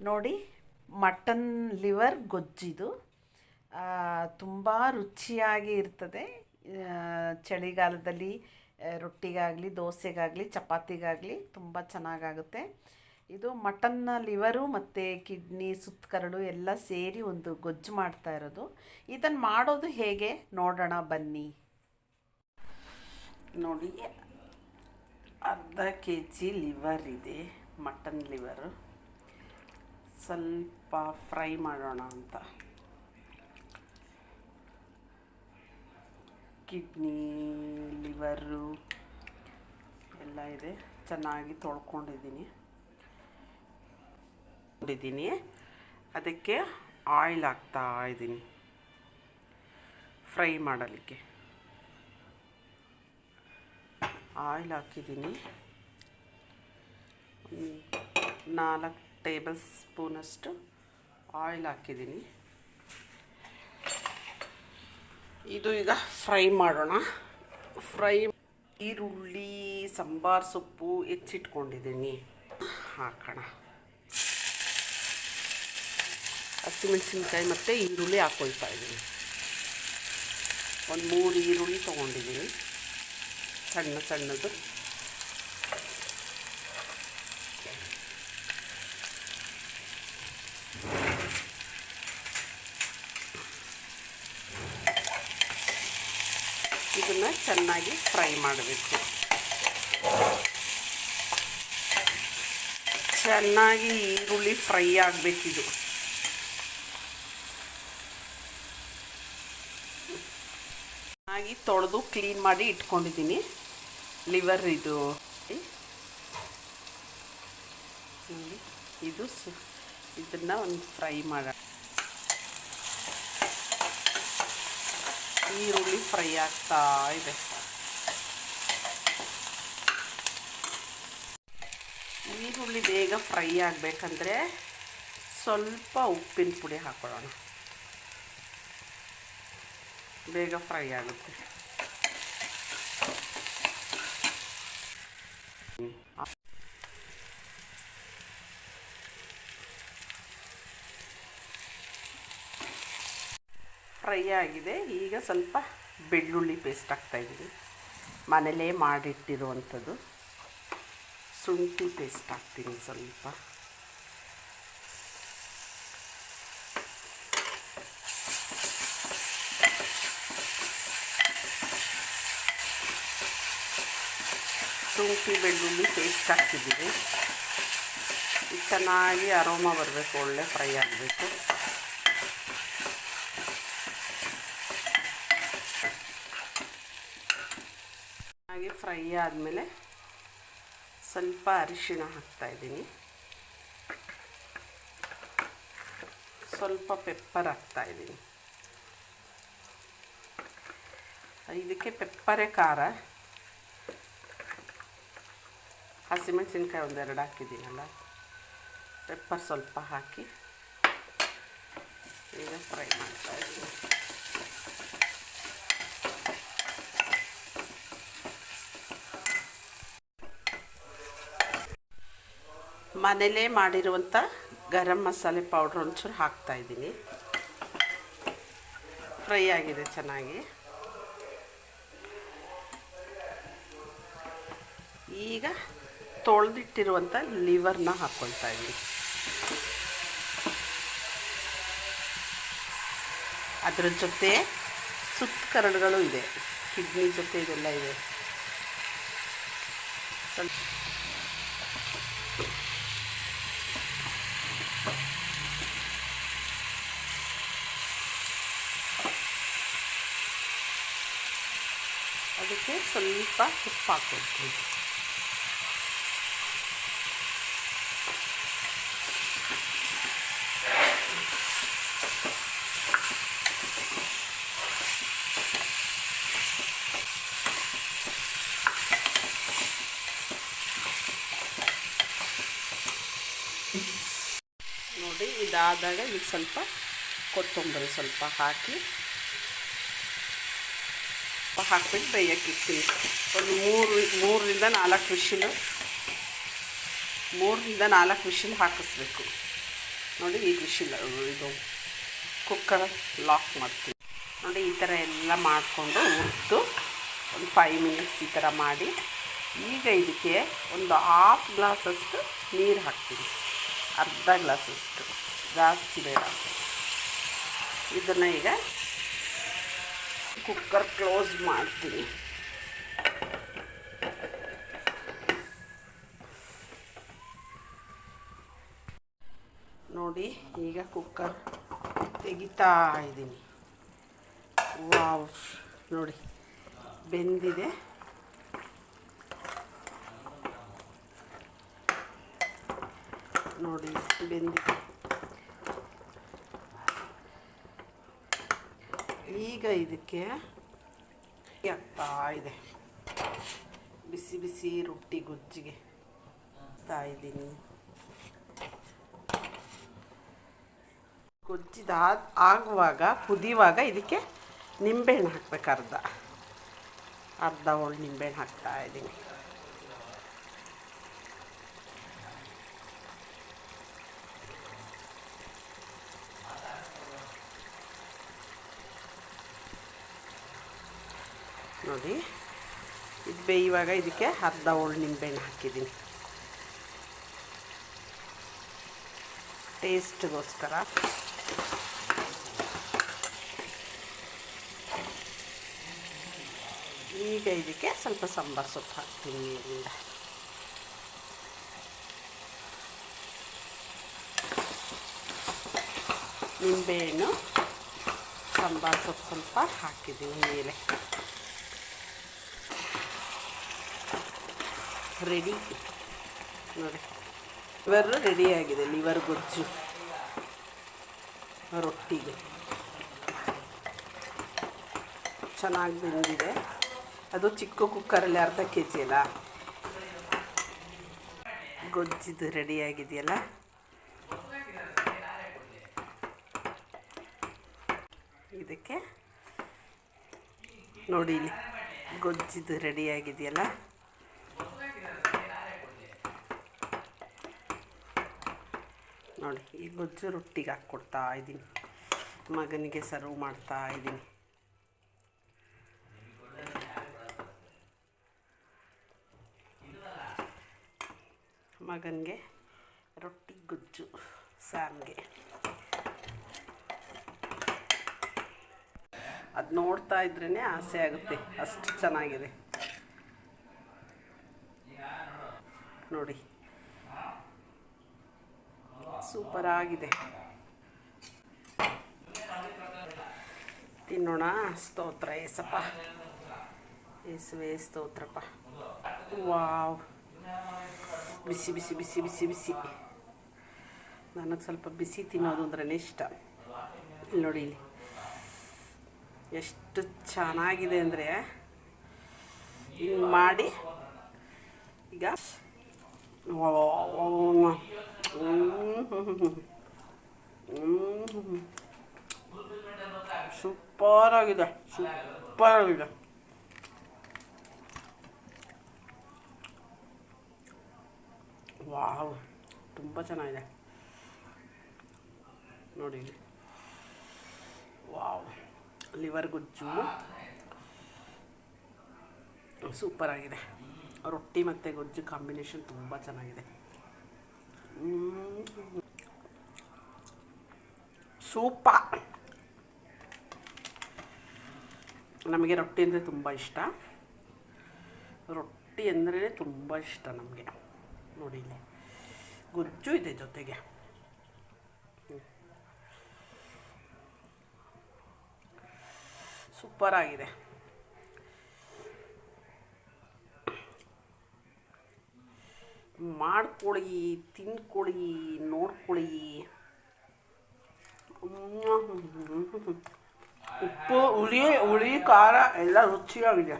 ನೋಡಿ, mutton liver ಗೊಜ್ಜಿದು ತುಂಬ ರುಚಿಯಾಗಿ ಇರ್ತದೆ. ಚಳಿಗಾಲದಲ್ಲಿ ರೊಟ್ಟಿಗಾಗಲಿ, ದೋಸೆಗಾಗಲಿ, ಚಪಾತಿಗಾಗಲಿ ತುಂಬ ಚೆನ್ನಾಗಾಗುತ್ತೆ. ಇದು ಮಟನ್ನ ಲಿವರು ಮತ್ತು ಕಿಡ್ನಿ, ಸುತ್ತಕರಳು ಎಲ್ಲ ಸೇರಿ ಒಂದು ಗೊಜ್ಜು ಮಾಡ್ತಾ ಇರೋದು. ಇದನ್ನು ಮಾಡೋದು ಹೇಗೆ ನೋಡೋಣ ಬನ್ನಿ. ನೋಡಿ, ಅರ್ಧ kg ಲಿವರ್ ಇದೆ, ಮಟನ್ ಲಿವರು. ಸ್ವಲ್ಪ ಫ್ರೈ ಮಾಡೋಣ ಅಂತ. ಕಿಡ್ನಿ, ಲಿವರು ಎಲ್ಲ ಇದೆ, ಚೆನ್ನಾಗಿ ತೊಳ್ಕೊಂಡಿದ್ದೀನಿ. ಅದಕ್ಕೆ ಆಯಿಲ್ ಹಾಕ್ತಾ ಇದ್ದೀನಿ ಫ್ರೈ ಮಾಡಲಿಕ್ಕೆ. ಆಯಿಲ್ ಹಾಕಿದ್ದೀನಿ. 4 ಟೇಬಲ್ ಸ್ಪೂನಷ್ಟು ಆಯಿಲ್ ಹಾಕಿದ್ದೀನಿ. ಇದು ಈಗ ಫ್ರೈ ಮಾಡೋಣ. ಈರುಳ್ಳಿ, ಸಾಂಬಾರು ಸೊಪ್ಪು ಹೆಚ್ಚಿಟ್ಕೊಂಡಿದ್ದೀನಿ, ಹಾಕೋಣ. ಹಸಿಮೆಣಸಿನ್ಕಾಯಿ ಮತ್ತು ಈರುಳ್ಳಿ ಹಾಕ್ಕೊಳ್ತಾ ಇದ್ದೀನಿ. ಒಂದು 3 ಈರುಳ್ಳಿ ತೊಗೊಂಡಿದ್ದೀನಿ, ಸಣ್ಣದು. ಇದನ್ನು ಚೆನ್ನಾಗಿ ಫ್ರೈ ಮಾಡಬೇಕು. ಚೆನ್ನಾಗಿ ಈರುಳ್ಳಿ ಫ್ರೈ ಆಗಬೇಕಿದು. ಚೆನ್ನಾಗಿ ತೊಳೆದು ಕ್ಲೀನ್ ಮಾಡಿ ಇಟ್ಕೊಂಡಿದ್ದೀನಿ ಲಿವರ್. ಇದನ್ನು ಒಂದು ಫ್ರೈ ಮಾಡೋಣ. ಈರುಳ್ಳಿ ಫ್ರೈ ಆಗ್ತಾ ಇದೆ. ಈರುಳ್ಳಿ ಬೇಗ ಫ್ರೈ ಆಗಬೇಕಂದ್ರೆ ಸ್ವಲ್ಪ ಉಪ್ಪಿನ ಪುಡಿ ಹಾಕೊಳ್ಳೋಣ, ಬೇಗ ಫ್ರೈ ಆಗುತ್ತೆ. ಫ್ರೈ ಆಗಿದೆ. ಈಗ ಸ್ವಲ್ಪ ಬೆಳ್ಳುಳ್ಳಿ ಪೇಸ್ಟ್ ಹಾಕ್ತಾಯಿದ್ದೀನಿ, ಮನೇಲೇ ಮಾಡಿಟ್ಟಿರುವಂಥದ್ದು. ಶುಂಠಿ ಪೇಸ್ಟ್ ಹಾಕ್ತೀನಿ ಸ್ವಲ್ಪ. ಶುಂಠಿ ಬೆಳ್ಳುಳ್ಳಿ ಪೇಸ್ಟ್ ಹಾಕ್ತಿದ್ದೀನಿ. ಚೆನ್ನಾಗಿ ಅರೋಮಾ ಬರಬೇಕು, ಒಳ್ಳೆ ಫ್ರೈ ಆಗಬೇಕು. ಚೆನ್ನಾಗಿ ಫ್ರೈ ಆದಮೇಲೆ ಸ್ವಲ್ಪ ಅರಿಶಿಣ ಹಾಕ್ತಾಯಿದ್ದೀನಿ, ಸ್ವಲ್ಪ ಪೆಪ್ಪರ್ ಹಾಕ್ತಾಯಿದ್ದೀನಿ. ಇದಕ್ಕೆ ಪೆಪ್ಪರೇ ಖಾರ. ಹಸಿಮೆಣಸಿನ್ಕಾಯಿ 1-2 ಹಾಕಿದ್ದೀನಲ್ಲ, ಪೆಪ್ಪರ್ ಸ್ವಲ್ಪ ಹಾಕಿ ಈಗ ಫ್ರೈ ಮಾಡ್ತಾಯಿದ್ದೀನಿ. ಮನೇಲೇ ಮಾಡಿರುವಂಥ ಗರಂ ಮಸಾಲೆ ಪೌಡ್ರ್ ಒಂಚೂರು ಹಾಕ್ತಾಯಿದ್ದೀನಿ. ಫ್ರೈ ಆಗಿದೆ ಚೆನ್ನಾಗಿ. ಈಗ ತೊಳೆದಿಟ್ಟಿರುವಂಥ ಲಿವರ್ನ ಹಾಕ್ಕೊಳ್ತಾ ಇದ್ದೀನಿ. ಅದರ ಜೊತೆ ಸುತ್ತಕರಳುಗಳು ಇದೆ, ಕಿಡ್ನಿ ಜೊತೆ ಇದೆಲ್ಲ ಇದೆ. ಸ್ವಲ್ಪ ಅದಕ್ಕೆ ಸ್ವಲ್ಪ ಉಪ್ಪು ಹಾಕ್ಕೊಳ್ತೀನಿ. ನೋಡಿ, ಇದಾದಾಗ ಈಗ ಸ್ವಲ್ಪ ಕೊತ್ತಂಬರಿ ಸ್ವಲ್ಪ ಹಾಕ್ಬಿಟ್ಟು ಬೇಯಕ್ಕೆ ಇಡ್ತೀನಿ. ಒಂದು 3-4 ವಿಷಿಲ್ ಹಾಕಿಸ್ಬೇಕು. ನೋಡಿ ಈಗ ವಿಶಿಲ್ ಇದು ಕುಕ್ಕರ್ ಲಾಕ್ ಮಾಡ್ತೀನಿ. ನೋಡಿ ಈ ಥರ ಎಲ್ಲ ಮಾಡಿಕೊಂಡು ಹುರಿದು ಒಂದು 5 ಮಿನಿಟ್ಸ್ ಈ ಥರ ಮಾಡಿ, ಈಗ ಇದಕ್ಕೆ ಒಂದು ಹಾಫ್ ಗ್ಲಾಸಷ್ಟು ನೀರು ಹಾಕ್ತೀನಿ, ಅರ್ಧ ಗ್ಲಾಸಷ್ಟು, ಜಾಸ್ತಿ ಬೇಡ. ಇದನ್ನು ಈಗ ಕುಕ್ಕರ್ ಕ್ಲೋಸ್ ಮಾಡ್ತೀನಿ. ನೋಡಿ ಈಗ ಕುಕ್ಕರ್ ತೆಗಿತಾ ಇದ್ದೀನಿ. ವಾವ್, ನೋಡಿ ಬೆಂದಿದೆ. ನೋಡಿ ಬೆಂದಿದೆ. ಈಗ ಇದಕ್ಕೆ ಆಗ್ತಾ ಇದೆ, ಬಿಸಿ ಬಿಸಿ ರೊಟ್ಟಿ ಗೊಜ್ಜಿಗೆ ಹಾಕ್ತಾ ಇದ್ದೀನಿ. ಆಗುವಾಗ ಕುದಿಯುವಾಗ ಇದಕ್ಕೆ ನಿಂಬೆಹಣ್ಣು ಹಾಕ್ಬೇಕು, ಅರ್ಧ ಹೋಳು ನಿಂಬೆಹಣ್ಣು ಹಾಕ್ತಾ ಇದ್ದೀನಿ. ನೋಡಿ ಇದು ಬೇಯುವಾಗ ಇದಕ್ಕೆ ಅರ್ಧ ಹೋಳು ನಿಂಬೆಹಣ್ಣು ಹಾಕಿದ್ದೀನಿ, ಟೇಸ್ಟ್ಗೋಸ್ಕರ. ಈಗ ಇದಕ್ಕೆ ಸ್ವಲ್ಪ ಸಾಂಬಾರು ಸೊಪ್ಪು ಹಾಕ್ತೀನಿ ಮೇಲಿಂದ. ನಿಂಬೆಹಣ್ಣು, ಸಾಂಬಾರು ಸೊಪ್ಪು ಸ್ವಲ್ಪ ಹಾಕಿದ್ದೀನಿ ಮೇಲೆ. ರೆಡಿ ನೋಡಿ, ಲಿವರ್ ರೆಡಿಯಾಗಿದೆ. ಲಿವರ್ ಗೊಜ್ಜು ರೊಟ್ಟಿಗೆ ಚೆನ್ನಾಗಿ ಬೆಂದಿದೆ. ಅದು ಚಿಕ್ಕ ಕುಕ್ಕರಲ್ಲಿ ಅರ್ಧ kg ಅಲ್ಲ. ಗೊಜ್ಜಿದು ರೆಡಿಯಾಗಿದೆಯಲ್ಲ. ಇದಕ್ಕೆ ನೋಡಿ ಇಲ್ಲಿ ಗೊಜ್ಜಿದು ರೆಡಿಯಾಗಿದೆಯಲ್ಲ. ನೋಡಿ ಈ ಗೊಜ್ಜು ರೊಟ್ಟಿಗೆ ಹಾಕ್ಕೊಡ್ತಾ ಇದ್ದೀನಿ, ಮಗನಿಗೆ ಸರ್ವ್ ಮಾಡ್ತಾ ಇದ್ದೀನಿ. ಮಗನಿಗೆ ರೊಟ್ಟಿ ಗೊಜ್ಜು ಸ್ಯಾಮ್ಗೆ. ಅದು ನೋಡ್ತಾ ಇದ್ರೇ ಆಸೆ ಆಗುತ್ತೆ, ಅಷ್ಟು ಚೆನ್ನಾಗಿದೆ ನೋಡಿ. ಸೂಪರ್ ಆಗಿದೆ. ತಿನ್ನೋಣ. ಸ್ತೋತ್ರ ಏಸಪ್ಪ, ಏಸುವೆ ಸ್ತೋತ್ರಪ್ಪ. ವಾವ್, ಬಿಸಿ ಬಿಸಿ ಬಿಸಿ ಬಿಸಿ ಬಿಸಿ. ನನಗೆ ಸ್ವಲ್ಪ ಬಿಸಿ ತಿನ್ನೋದು ಅಂದ್ರೇ ಇಷ್ಟ. ಇಲ್ಲಿ ನೋಡಿ, ಇಲ್ಲಿ ಎಷ್ಟು ಚೆನ್ನಾಗಿದೆ ಅಂದರೆ ಹಿಂಗೆ ಮಾಡಿ ಈಗ ಸೂಪರಾಗಿದೆ, ಸೂಪರಾಗಿದೆ. ವಾವ್, ತುಂಬ ಚೆನ್ನಾಗಿದೆ ನೋಡಿ. ವಾವ್, ಲಿವರ್ ಗೊಜ್ಜು ಸೂಪರಾಗಿದೆ. ರೊಟ್ಟಿ ಮತ್ತು ಗೊಜ್ಜು ಕಾಂಬಿನೇಷನ್ ತುಂಬ ಚೆನ್ನಾಗಿದೆ. ಸೂಪರ್. ನಮಗೆ ರೊಟ್ಟಿ ಅಂದರೆ ತುಂಬ ಇಷ್ಟ. ರೊಟ್ಟಿ ಅಂದರೆ ತುಂಬ ಇಷ್ಟ ನಮಗೆ. ನೋಡಿ ಇಲ್ಲಿ ಗೊಜ್ಜು ಇದೆ ಜೊತೆಗೆ. ಸೂಪರಾಗಿದೆ. ಮಾಡ್ಕೊಳ್ಳಿ, ತಿನ್ಕೊಳ್ಳಿ, ನೋಡ್ಕೊಳ್ಳಿ. ಉಪ್ಪು, ಹುಳಿ, ಖಾರ ಎಲ್ಲ ರುಚಿಯಾಗಿದೆ.